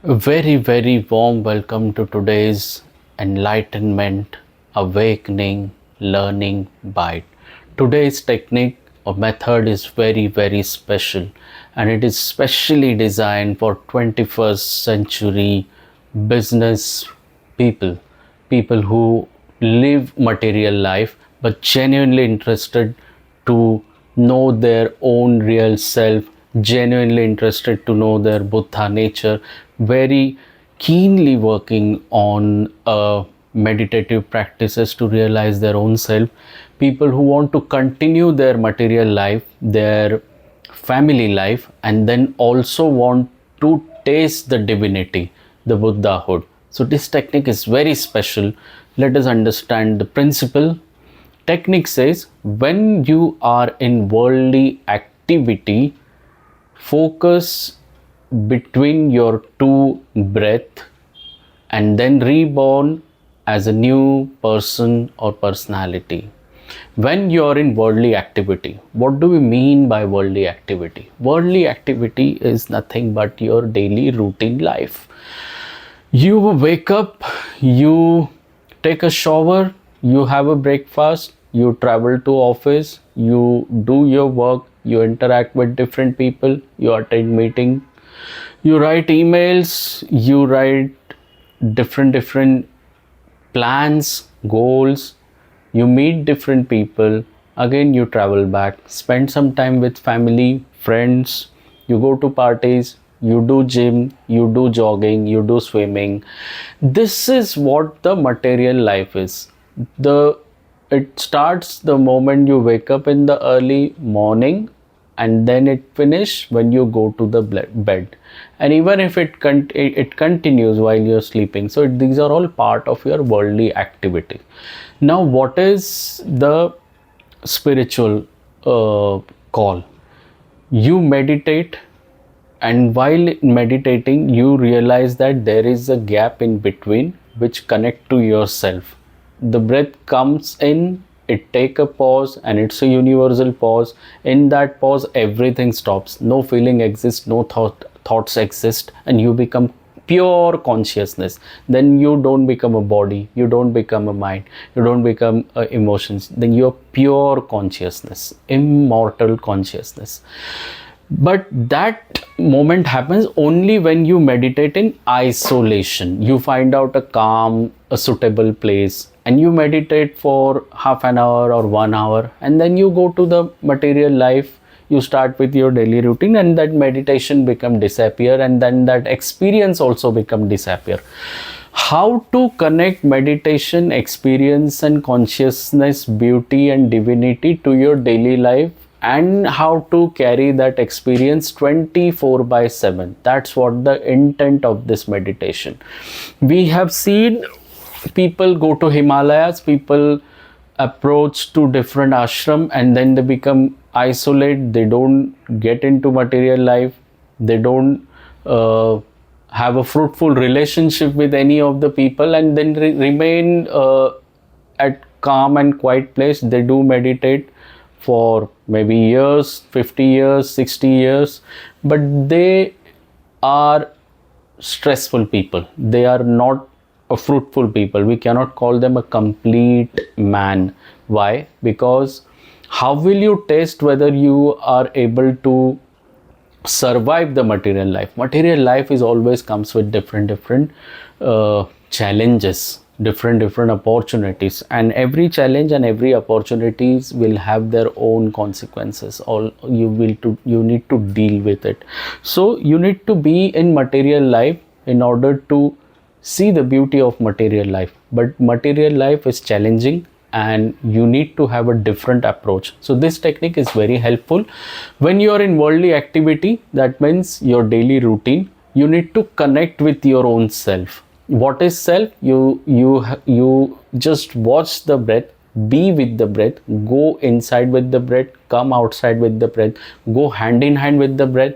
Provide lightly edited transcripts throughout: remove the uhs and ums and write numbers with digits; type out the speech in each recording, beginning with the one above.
A very, very warm welcome to today's Enlightenment Awakening Learning Bite. Today's technique or method is very, very special, and it is specially designed for 21st century business people, people who live material life but genuinely interested to know their own real self, genuinely interested to know their Buddha nature, very keenly working on meditative practices to realize their own self, people who want to continue their material life, their family life, and then also want to taste the divinity, the Buddhahood. So, this technique is very special. Let us understand the principle. Technique says when you are in worldly activity, focus between your two breath and then reborn as a new person or personality. When you are in worldly activity, what do we mean by worldly activity? Worldly activity is nothing but your daily routine life. You wake up, you take a shower, you have a breakfast, you travel to office, you do your work, you interact with different people, you attend meeting, you write emails, you write different plans, goals, you meet different people, again you travel back, spend some time with family, friends, you go to parties, you do gym, you do jogging, you do swimming. This is what the material life is. The it starts the moment you wake up in the early morning, and then it finish when you go to the bed, and even if it continues while you're sleeping. So these are all part of your worldly activity. Now what is the spiritual call? You meditate, and while meditating you realize that there is a gap in between which connect to yourself. The breath comes in, it take a pause, and it's a universal pause. In that pause everything stops, no feeling exists, no thoughts exist, and you become pure consciousness. Then you don't become a body, you don't become a mind, you don't become emotions, then you're pure consciousness, immortal consciousness. But that moment happens only when you meditate in isolation. You find out a calm, a suitable place, and you meditate for half an hour or 1 hour, and then you go to the material life. You start with your daily routine, and that meditation become disappear, and then that experience also become disappear. How to connect meditation experience and consciousness, beauty and divinity to your daily life, and how to carry that experience 24 by 7. That's what the intent of this meditation. We have seen people go to Himalayas, people approach to different ashram, and then they become isolate, they don't get into material life, they don't have a fruitful relationship with any of the people, and then remain at calm and quiet place. They do meditate for maybe years, 50 years, 60 years, but they are stressful people. They are not a fruitful people. We cannot call them a complete man. Why? Because how will you test whether you are able to survive the material life? Material life is always comes with different challenges, different opportunities, and every challenge and every opportunities will have their own consequences. All you need to deal with it. So you need to be in material life in order to see the beauty of material life. But material life is challenging, and you need to have a different approach. So this technique is very helpful when you are in worldly activity. That means your daily routine, you need to connect with your own self. What is self? You just watch the breath, be with the breath, go inside with the breath, come outside with the breath, go hand in hand with the breath,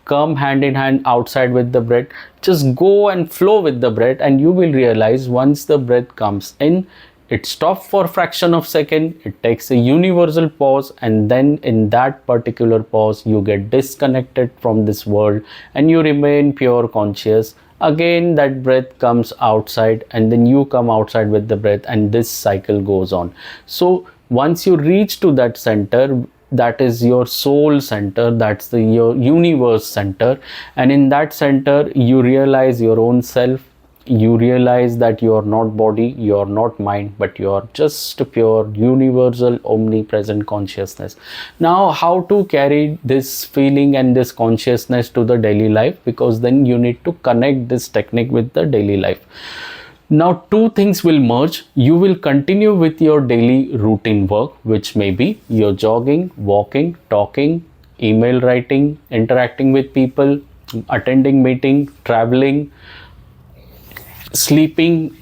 come hand in hand outside with the breath. Just go and flow with the breath, and you will realize once the breath comes in, it stops for a fraction of second, it takes a universal pause, and then in that particular pause you get disconnected from this world and you remain pure conscious, again that breath comes outside, and then you come outside with the breath, and this cycle goes on. So once you reach to that center, that is your soul center, that's the your universe center, and in that center you realize your own self. You realize that you are not body, you are not mind, but you are just a pure universal omnipresent consciousness. Now how to carry this feeling and this consciousness to the daily life? Because then you need to connect this technique with the daily life. Now two things will merge. You will continue with your daily routine work, which may be your jogging, walking, talking, email writing, interacting with people, attending meeting, traveling, sleeping,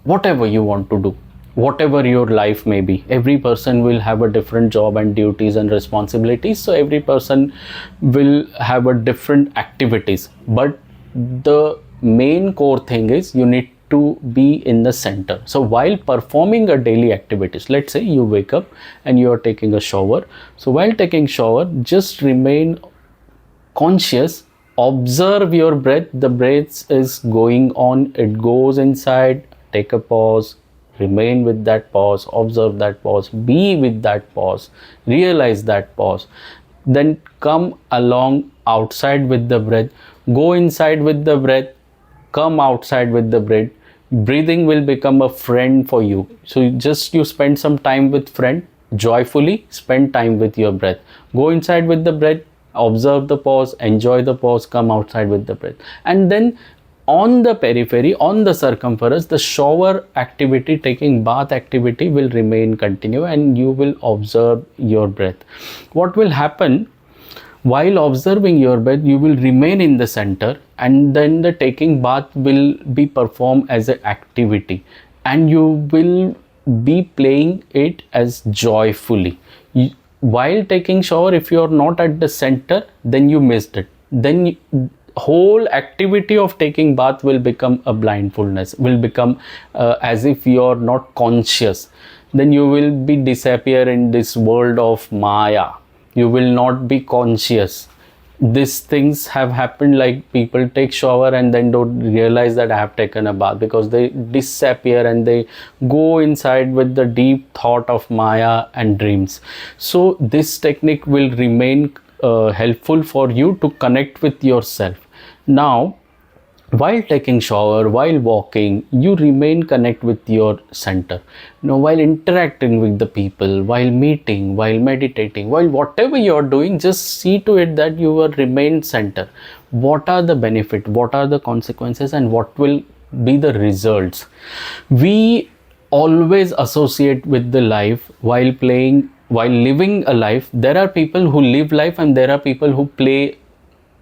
whatever you want to do, whatever your life may be. Every person will have a different job and duties and responsibilities, so every person will have a different activities, but the main core thing is you need to be in the center. So while performing a daily activities, let's say you wake up and you are taking a shower, so while taking shower, just remain conscious, observe your breath. The breath is going on, it goes inside, take a pause, remain with that pause, observe that pause, be with that pause, realize that pause, then come along outside with the breath, go inside with the breath, come outside with the breath. Breathing will become a friend for you. So you spend some time with friend, joyfully spend time with your breath, go inside with the breath, observe the pause, enjoy the pause, come outside with the breath. And then on the periphery, on the circumference, the shower activity, taking bath activity will remain continue, and you will observe your breath. What will happen? While observing your breath, you will remain in the center, and then the taking bath will be performed as an activity, and you will be playing it as joyfully. While taking shower, if you are not at the center, then you missed it. Then whole activity of taking bath will become a blindfulness, will become as if you are not conscious. Then you will be disappear in this world of Maya. You will not be conscious. These things have happened, like people take shower and then don't realize that I have taken a bath, because they disappear and they go inside with the deep thought of Maya and dreams. So this technique will remain helpful for you to connect with yourself. Now while taking shower, while walking, you remain connect with your center. Now while interacting with the people, while meeting, while meditating, while whatever you are doing, just see to it that you will remain center. What are the benefit, what are the consequences, and what will be the results? We always associate with the life while playing, while living a life. There are people who live life, and there are people who play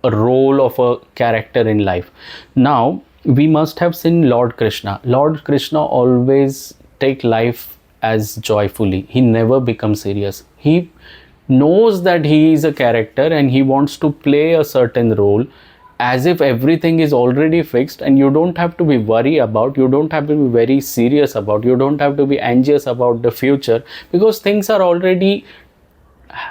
a role of a character in life. Now we must have seen Lord Krishna. Lord Krishna always take life as joyfully. He never becomes serious. He knows that he is a character and he wants to play a certain role, as if everything is already fixed, and you don't have to be worried about, you don't have to be very serious about, you don't have to be anxious about the future, because things are already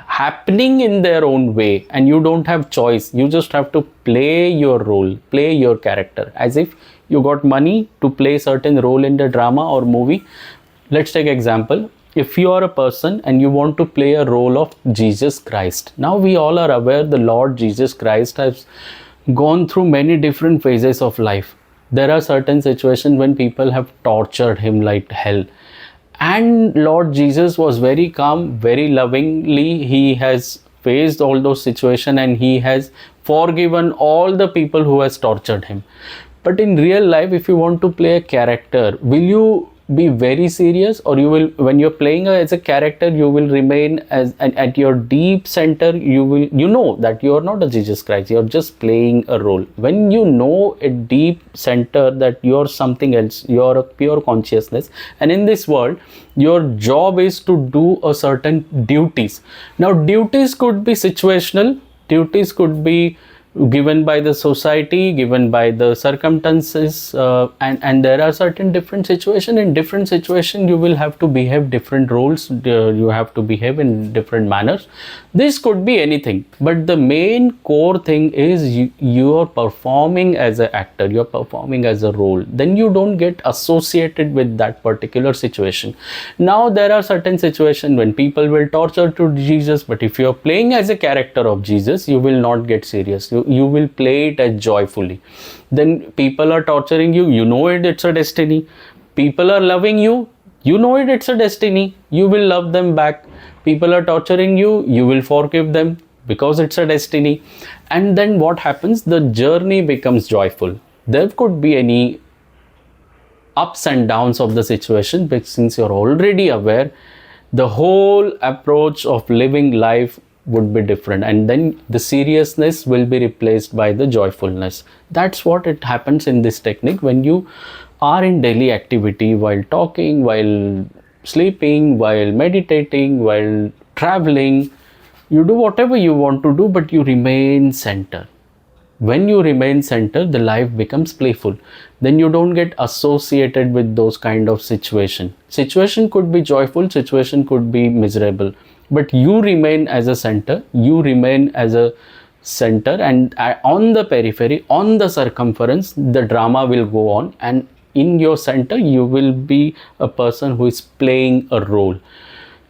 happening in their own way, and you don't have choice. You just have to play your role, play your character, as if you got money to play certain role in the drama or movie. Let's take example. If you are a person and you want to play a role of Jesus Christ, now we all are aware the Lord Jesus Christ has gone through many different phases of life. There are certain situations when people have tortured him like hell, and Lord Jesus was very calm, very lovingly. He has faced all those situations, and he has forgiven all the people who has tortured him. But in real life, if you want to play a character, will you be very serious, or you will, when you're playing as a character, you will remain as at your deep center? You know that you are not a Jesus Christ, you're just playing a role. When you know a deep center that you're something else, you're a pure consciousness, and in this world your job is to do a certain duties. Now duties could be situational, duties could be given by the society, given by the circumstances, and there are certain different situation. In different situation you will have to behave different roles, you have to behave in different manners. This could be anything, but the main core thing is you are performing as an actor, you're performing as a role, then you don't get associated with that particular situation. Now there are certain situations when people will torture to Jesus, but if you're playing as a character of Jesus, you will not get serious, you will play it as joyfully. Then people are torturing you, you know it, it's a destiny. People are loving you, you know it, it's a destiny, you will love them back. People are torturing you, you will forgive them because it's a destiny. And then what happens, the journey becomes joyful. There could be any ups and downs of the situation, but since you're already aware, the whole approach of living life would be different, and then the seriousness will be replaced by the joyfulness. That's what it happens in this technique. When you are in daily activity, while talking, while sleeping, while meditating, while traveling, you do whatever you want to do, but you remain center. When you remain center, the life becomes playful. Then you don't get associated with those kind of situation could be joyful, situation could be miserable, but you remain as a center, you remain as a center, and on the periphery, on the circumference, the drama will go on, and in your center you will be a person who is playing a role.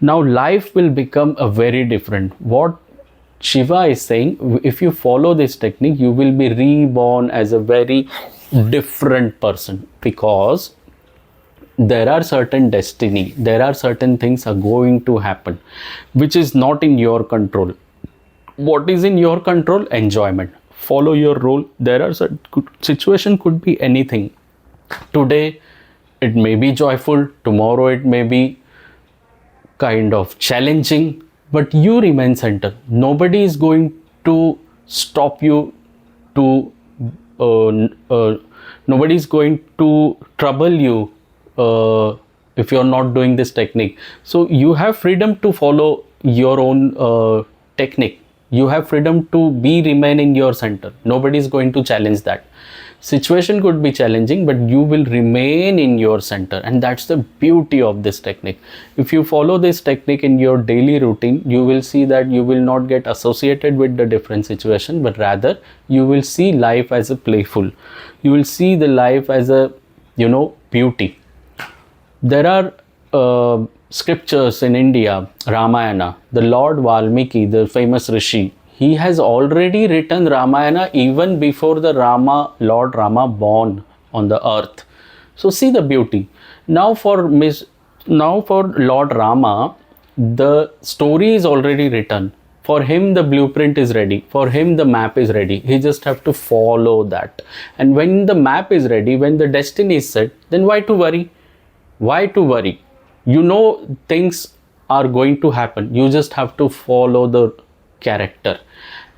Now life will become a very different. What Shiva is saying, if you follow this technique, you will be reborn as a very different person, because there are certain destiny, there are certain things are going to happen which is not in your control. What is in your control? Enjoyment. Follow your role. There are certain situation could be anything. Today it may be joyful, tomorrow it may be kind of challenging, but you remain center. Nobody is going to stop you to nobody is going to trouble you if you're not doing this technique. So you have freedom to follow your own technique. You have freedom to remain in your center. Nobody is going to challenge that. Situation could be challenging, but you will remain in your center, and that's the beauty of this technique. If you follow this technique in your daily routine, you will see that you will not get associated with the different situation, but rather you will see life as a playful. You will see the life as a, beauty. There are scriptures in India, Ramayana. The Lord Valmiki, the famous Rishi, he has already written Ramayana even before the Lord Rama born on the earth. So see the beauty. Now for Lord Rama, the story is already written. For him the blueprint is ready. For him the map is ready. He just have to follow that. And when the map is ready, when the destiny is set, then why to worry? Why to worry? Things are going to happen. You just have to follow the character.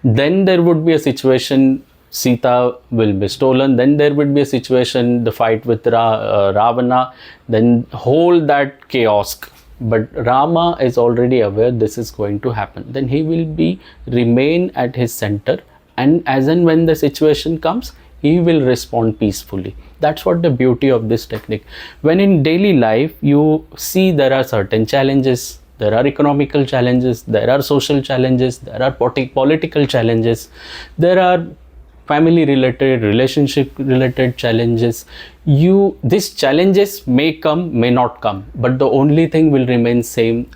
Then there would be a situation, Sita will be stolen. Then there would be a situation, the fight with Ravana. Then whole that chaos. But Rama is already aware this is going to happen. Then he will remain at his center, and as and when the situation comes, he will respond peacefully. That's what the beauty of this technique. When in daily life you see there are certain challenges, there are economical challenges, there are social challenges, there are political challenges, there are family related, relationship related challenges. These challenges may come, may not come, but the only thing will remain same,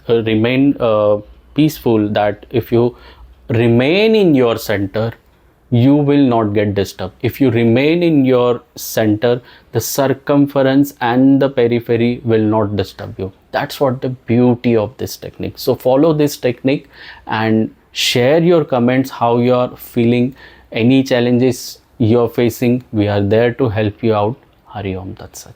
peaceful, that if you remain in your center, you will not get disturbed. If you remain in your center, the circumference and the periphery will not disturb you. That's what the beauty of this technique. So follow this technique and share your comments, how you are feeling, any challenges you are facing. We are there to help you out. Hari Om Tat Sat.